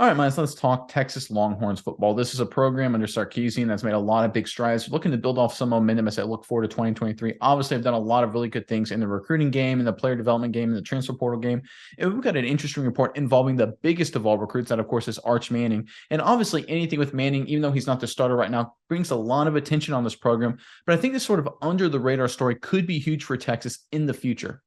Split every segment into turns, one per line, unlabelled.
All right, Miles, let's talk Texas Longhorns football. This is a program under Sarkisian that's made a lot of big strides, looking to build off some momentum as I look forward to 2023. Obviously, I've done a lot of really good things in the recruiting game, in the player development game, in the transfer portal game. And we've got an interesting report involving the biggest of all recruits, that, of course, is Arch Manning. And obviously, anything with Manning, even though he's not the starter right now, brings a lot of attention on this program. But I think this sort of under the radar story could be huge for Texas in the future.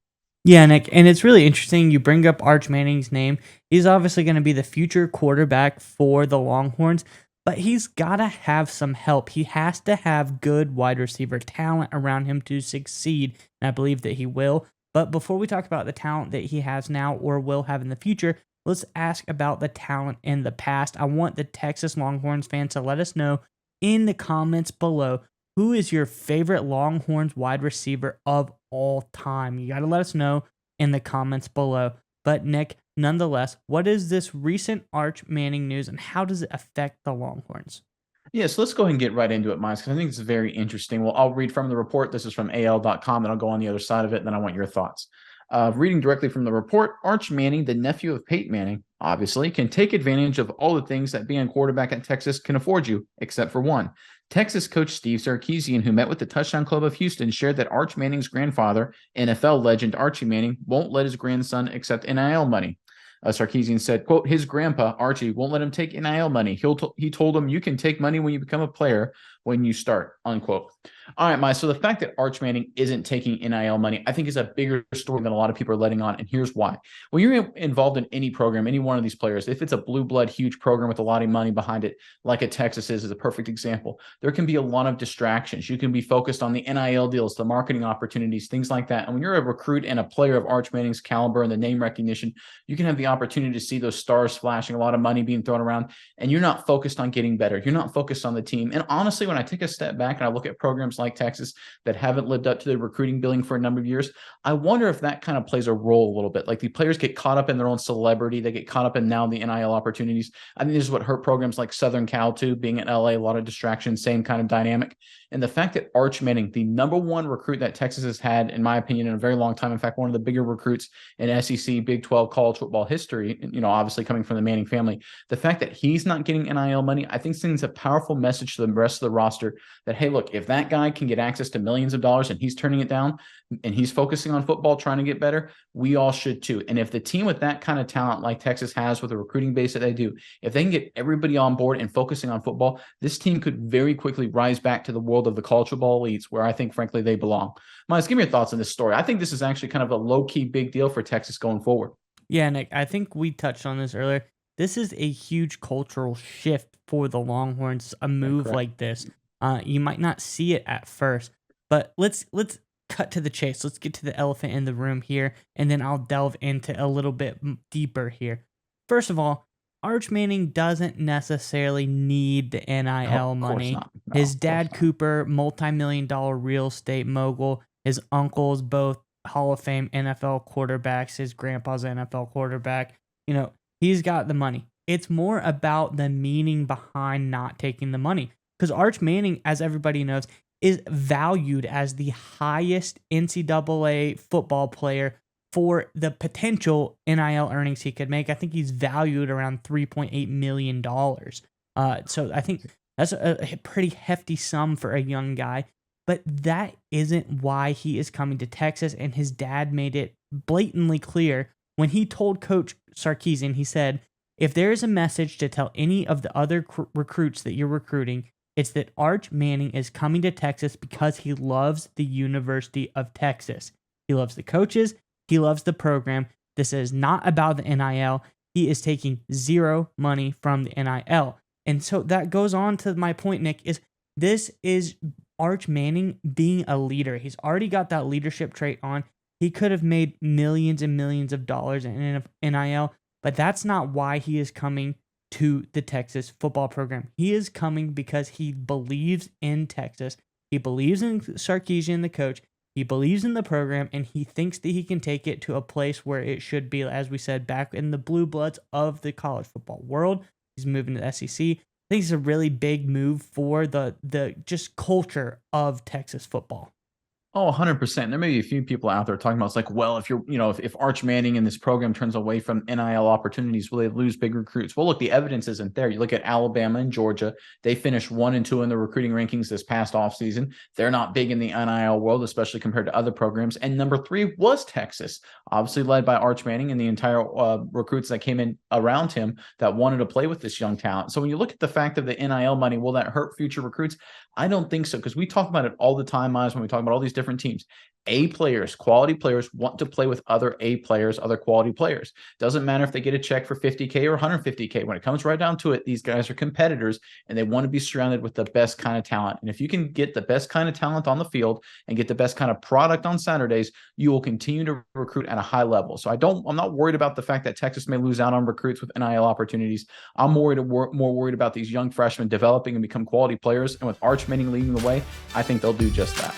Yeah, Nick, and it's really interesting you bring up Arch Manning's name. He's obviously going to be the future quarterback for the Longhorns, but he's got to have some help. He has to have good wide receiver talent around him to succeed, and I believe that he will. But before we talk about the talent that he has now or will have in the future, let's ask about the talent in the past. I want the Texas Longhorns fans to let us know in the comments below who is your favorite Longhorns wide receiver of all time. You got to let us know in the comments below. But Nick, nonetheless, what is this recent Arch Manning news and how does it affect the Longhorns?
Yeah, so let's go ahead and get right into it, Miles, because I think it's very interesting. Well, I'll read from the report. This is from AL.com, and I'll go on the other side of it, and then I want your thoughts. Reading directly from the report, Arch Manning, the nephew of Peyton Manning, obviously, can take advantage of all the things that being a quarterback at Texas can afford you, except for one. Texas coach Steve Sarkisian, who met with the Touchdown Club of Houston, shared that Arch Manning's grandfather, NFL legend Archie Manning, won't let his grandson accept NIL money. Sarkisian said, quote, his grandpa, Archie, won't let him take NIL money. He told him you can take money when you become a player when you start, unquote. All right, Mike. So the fact that Arch Manning isn't taking NIL money, I think is a bigger story than a lot of people are letting on. And here's why. When you're involved in any program, any one of these players, if it's a blue blood, huge program with a lot of money behind it, like a Texas is a perfect example, there can be a lot of distractions. You can be focused on the NIL deals, the marketing opportunities, things like that. And when you're a recruit and a player of Arch Manning's caliber and the name recognition, you can have the opportunity to see those stars flashing, a lot of money being thrown around, and you're not focused on getting better. You're not focused on the team. And honestly, when I take a step back and I look at programs like Texas that haven't lived up to their recruiting billing for a number of years, I wonder if that kind of plays a role a little bit. Like the players get caught up in their own celebrity. They get caught up in now the NIL opportunities. I think this is what hurt programs like Southern Cal too, being in LA, a lot of distraction, same kind of dynamic. And the fact that Arch Manning, the number one recruit that Texas has had, in my opinion, in a very long time, in fact, one of the bigger recruits in SEC, Big 12 college football history, obviously coming from the Manning family, the fact that he's not getting NIL money, I think sends a powerful message to the rest of the roster that, hey, look, if that guy can get access to millions of dollars and he's turning it down and he's focusing on football, trying to get better, we all should too. And if the team with that kind of talent like Texas has with the recruiting base that they do, if they can get everybody on board and focusing on football, this team could very quickly rise back to the world of the college football elites where I think, frankly, they belong. Miles, give me your thoughts on this story. I think this is actually kind of a low-key big deal for Texas going forward.
Yeah, Nick, I think we touched on this earlier. This is a huge cultural shift for the Longhorns, a move like this. You might not see it at first, but let's cut to the chase. Let's get to the elephant in the room here, and then I'll delve into a little bit deeper here. First of all, Arch Manning doesn't necessarily need the NIL money.
No,
His dad, Cooper, multi-million-dollar real estate mogul. His uncles, both Hall of Fame NFL quarterbacks. His grandpa's an NFL quarterback. He's got the money. It's more about the meaning behind not taking the money. Because Arch Manning, as everybody knows, is valued as the highest NCAA football player for the potential NIL earnings he could make. I think he's valued around $3.8 million. So I think that's a pretty hefty sum for a young guy. But that isn't why he is coming to Texas, and his dad made it blatantly clear when he told Coach Sarkisian. He said, if there is a message to tell any of the other recruits that you're recruiting, it's that Arch Manning is coming to Texas because he loves the University of Texas. He loves the coaches. He loves the program. This is not about the NIL. He is taking zero money from the NIL. And so that goes on to my point, Nick, is this is Arch Manning being a leader. He's already got that leadership trait on. He could have made millions and millions of dollars in NIL, but that's not why he is coming to the Texas football program. He is coming because he believes in Texas. He believes in Sarkisian, the coach. He believes in the program, and he thinks that he can take it to a place where it should be, as we said, back in the blue bloods of the college football world. He's moving to the SEC. I think it's a really big move for the just culture of Texas football.
Oh, 100%. There may be a few people out there talking about it's like, well, if you're, if Arch Manning and this program turns away from NIL opportunities, will they lose big recruits? Well, look, the evidence isn't there. You look at Alabama and Georgia, they finished 1 and 2 in the recruiting rankings this past offseason. They're not big in the NIL world, especially compared to other programs. And number 3 was Texas, obviously led by Arch Manning and the entire recruits that came in around him that wanted to play with this young talent. So when you look at the fact of the NIL money, will that hurt future recruits? I don't think so, because we talk about it all the time, Miles, when we talk about all these different teams. A players, quality players want to play with other A players, other quality players. Doesn't matter if they get a check for 50K or 150K. When it comes right down to it, these guys are competitors and they want to be surrounded with the best kind of talent. And if you can get the best kind of talent on the field and get the best kind of product on Saturdays, you will continue to recruit at a high level. So I'm not worried about the fact that Texas may lose out on recruits with NIL opportunities. I'm more worried about these young freshmen developing and become quality players. And with Arch Manning leading the way, I think they'll do just that.